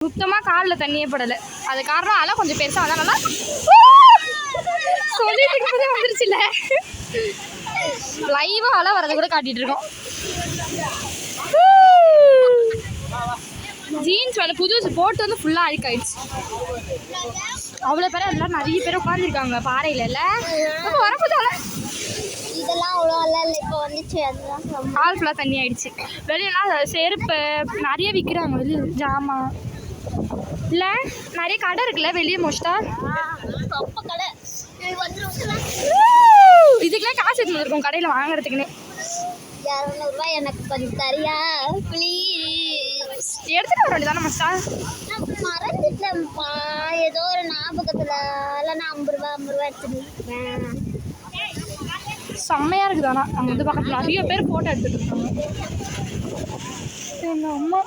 சுத்தமாக காலில் தண்ணியே படலை. அது காரணம் அலை கொஞ்சம் பெருசாக வந்தால் நல்லா சொல்லிட்டு வந்துருச்சுல்ல. லைவாக அலை வரது கூட காட்டிகிட்டு இருக்கோம். ஜீன்ஸ் வேலை புது போட்டு வந்து ஃபுல்லாக அழுக்காயிடுச்சு. அவ்வளோ பேர் எல்லாம் நிறைய பேர் உட்காந்துருக்காங்க பாறையில். இல்லை வரப்போதால இதெல்லாம் அவ்வளோ இல்லை. இப்போ வந்துச்சு அதுதான் கால் ஃபுல்லாக தண்ணி ஆகிடுச்சு. வெளியெல்லாம் செருப்பு நிறைய விற்கிறாங்க. வெளியே ஜாமான் இல்லை நிறைய கடை இருக்குல்ல வெளியே மோஸ்டா. கடை இதுக்கெல்லாம் காசு எடுத்து இருக்கும் கடையில் வாங்குறதுக்குன்னே. 200 ரூபாய் எனக்கு கொஞ்சம் தரியா ப்ளீஸ். எடுத்துகிட்டு வர வேண்டியதானே மஸ்டா. நான் மறந்துட்டேன்ப்பா ஏதோ ஒரு ஞாபகத்தில். இல்லைன்னா 50 ரூபா எடுத்துருக்கேன். செம்மையாக இருக்குது. ஆனால் அங்கே வந்து பக்கத்தில் நிறைய பேர் ஃபோட்டோ எடுத்துகிட்டு இருக்காங்க. எங்கள் அம்மா